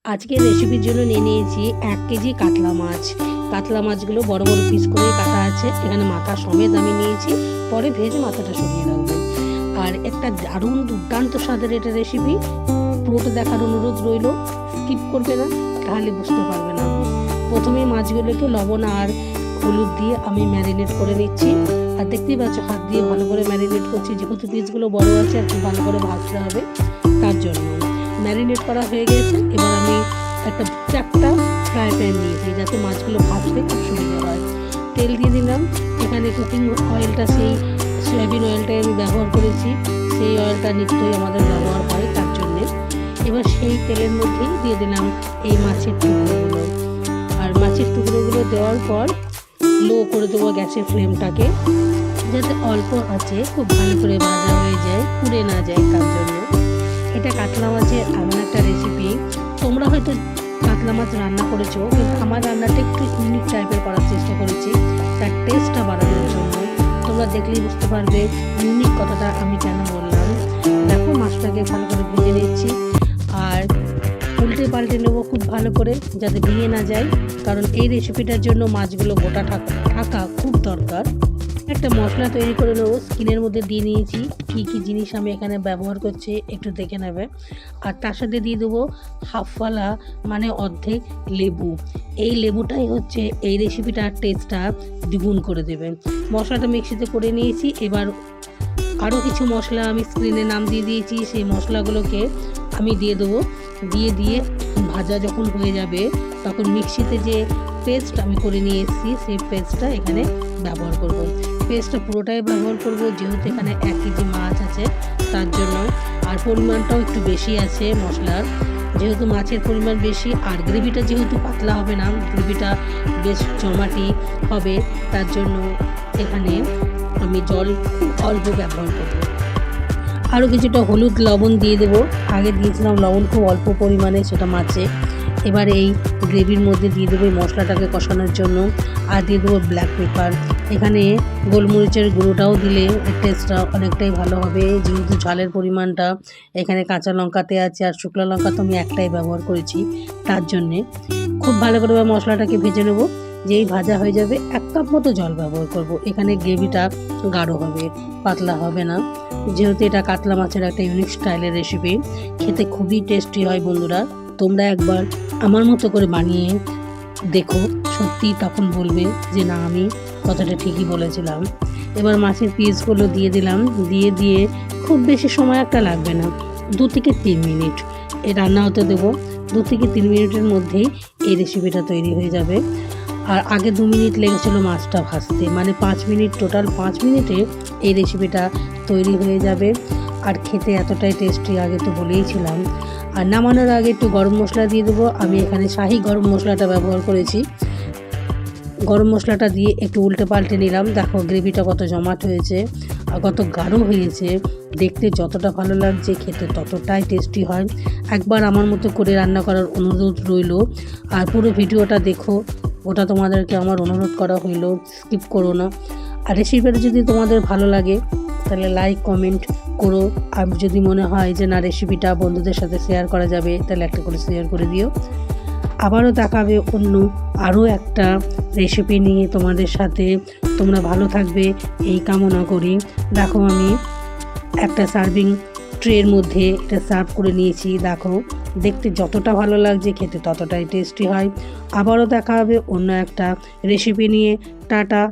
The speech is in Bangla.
আজকের রেসিপির জন্য নিয়ে নিয়েছি 1 কেজি কাতলা মাছ। কাতলা মাছগুলো বড় বড় পিস করে কাটা আছে। এখানে মাথা সমেত আমি নিয়েছি, পরে ভেজে মাথাটা সরিয়ে রাখবো। আর একটা দারুণ দুর্দান্ত স্বাদের এটা রেসিপি, পুরোটা দেখার অনুরোধ রইল, স্কিপ করবে না, তাহলে বুঝতে পারবে না। প্রথমে মাছগুলোকে লবণ আর হলুদ দিয়ে আমি ম্যারিনেট করে নিচ্ছি। আর দেখতেই পাচ্ছ হাত দিয়ে ভালো করে ম্যারিনেট করছি, যেহেতু পিসগুলো বড় আছে আর ভালো করে ভাজতে হবে, তার জন্য ম্যারিনেট করা হয়ে গেছে। এবার আমি একটা চারটা ফ্রাই প্যান নিয়েছি, যাতে মাছগুলো ভাজতে খুব সুবিধা হয়। তেল দিয়ে দিলাম। এখানে কুকিং অয়েলটা সেই সয়াবিন অয়েলটাই আমি ব্যবহার করেছি, সেই অয়েলটা নিত্যই আমাদের ব্যবহার হয় তার জন্যে। এবার সেই তেলের মধ্যেই দিয়ে দিলাম এই মাছের টুকরোগুলো। আর মাছের টুকরোগুলো দেওয়ার পর লো করে দেবো গ্যাসের ফ্লেমটাকে, যাতে অল্প আছে খুব ভালো করে ভাজা হয়ে যায়, পুড়ে না যায়, তার জন্য। এটা কাতলা মাছের এমন একটা রেসিপি, তোমরা হয়তো কাতলা মাছ রান্না করেছো, কিন্তু আমার রান্নাটা একটু ইউনিক টাইপের করার চেষ্টা করেছি, তার টেস্টটা বাড়ানোর জন্য। তোমরা দেখলেই বুঝতে পারবে ইউনিক কথাটা আমি কেন বললাম। দেখো মাছটাকে ভালো করে ভেজে নিচ্ছি, আর উল্টে পাল্টে নেবো খুব ভালো করে, যাতে ভেঙে না যায়, কারণ এই রেসিপিটার জন্য মাছগুলো গোটা থাকা খুব দরকার। একটা মশলা তৈরি করে নেবো, স্কিনের মধ্যে দিয়ে নিয়েছি। কী কী জিনিস আমি এখানে ব্যবহার করছি একটু দেখে নেবে। আর তার সাথে দিয়ে দেবো হাফওয়ালা, মানে অর্ধেক লেবু। এই লেবুটাই হচ্ছে এই রেসিপিটার টেস্টটা দ্বিগুণ করে দেবে। মশলাটা মিক্সিতে করে নিয়েছি। এবার আরও কিছু মশলা আমি স্ক্রিনে নাম দিয়ে দিয়েছি, সেই মশলাগুলোকে আমি দিয়ে দেবো। দিয়ে ভাজা যখন হয়ে যাবে, তখন মিক্সিতে যে পেস্ট আমি করে নিয়ে এসেছি, সেই পেস্টটা এখানে ব্যবহার করব। পেস্টটা পুরোটাই ব্যবহার করব, যেহেতু এখানে 1 কেজি মাছ আছে তার জন্য। আর পরিমাণটাও একটু বেশি আছে মশলার, যেহেতু মাছের পরিমাণ বেশি। আর গ্রেভিটা যেহেতু পাতলা হবে না, গ্রেভিটা বেশ জমাটি হবে, তার জন্য এখানে আমি জল খুব অল্প ব্যবহার করব। আরও কিছুটা হলুদ লবণ দিয়ে দেবো। আগে দিয়েছিলাম লবণ খুব অল্প পরিমাণে, সেটা মাছে। এবার এই গ্রেভির মধ্যে দিয়ে দেবো এই মশলাটাকে কষানোর জন্য। আর দিয়ে দেবো ব্ল্যাক পেপার। এখানে গোলমরিচের গুঁড়োটাও দিলে টেস্টটা অনেকটাই ভালো হবে, যেহেতু ঝালের পরিমাণটা এখানে কাঁচা লঙ্কাতে আছে, আর শুকনো লঙ্কা তো আমি একটাই ব্যবহার করেছি, তার জন্যে খুব ভালো করে মশলাটাকে ভেজে নেবো। যেই ভাজা হয়ে যাবে 1 কাপ মতো জল ব্যবহার করব। এখানে গ্রেভিটা গাঢ় হবে, পাতলা হবে না, যেহেতু এটা কাতলা মাছের একটা ইউনিক স্টাইলের রেসিপি। খেতে খুবই টেস্টি হয় বন্ধুরা, তোমরা একবার আমার মতো করে বানিয়ে দেখো, সত্যি তখন বলবে যে না, আমি কথাটা ঠিকই বলেছিলাম। এবার মাছের পিসগুলো দিয়ে দিলাম। দিয়ে খুব বেশি সময় একটা লাগবে না, 2 থেকে 3 মিনিট এই রান্না হতে দেবো। 2 থেকে 3 মিনিটের মধ্যেই এই রেসিপিটা তৈরি হয়ে যাবে। আর আগে 2 মিনিট লেগেছিলো মাছটা ভাজতে, মানে 5 মিনিট, টোটাল 5 মিনিটে এই রেসিপিটা তৈরি হয়ে যাবে। আর খেতে এতটাই টেস্টি, আগে তো বলেইছিলাম। আর নামানোর আগে একটু গরম মশলা দিয়ে দেবো। আমি এখানে শাহি গরম মশলাটা ব্যবহার করেছি। গরম মশলাটা দিয়ে একটু উল্টে পাল্টে নিলাম। দেখো গ্রেভিটা কত জমাট হয়েছে আর কত গাঢ় হয়েছে, দেখতে যতটা ভালো লাগছে, খেতে ততটাই টেস্টি হয়। একবার আমার মতো করে রান্না করার অনুরোধ রইল। আর পুরো ভিডিওটা দেখো, ওটা তোমাদেরকে আমার অনুরোধ করা হইল, স্কিপ করো না। আর রেসিপিটা যদি তোমাদের ভালো লাগে তাহলে লাইক কমেন্ট করো। আর যদি মনে হয় যে না, রেসিপিটা বন্ধুদের সাথে শেয়ার করা যাবে, তাহলে একটা করে শেয়ার করে দিও। আবারও দেখাবে অন্য আরও একটা রেসিপি নিয়ে তোমাদের সাথে। তোমরা ভালো থাকবে এই কামনা করি। দেখো আমি একটা সার্ভিং ট্রের মধ্যে এটা সার্ভ করে নিয়েছি। দেখো দেখতে যতটা ভালো লাগছে, খেতে ততটাই টেস্টি হয়। আবারও দেখা হবে অন্য একটা রেসিপি নিয়ে। টাটা।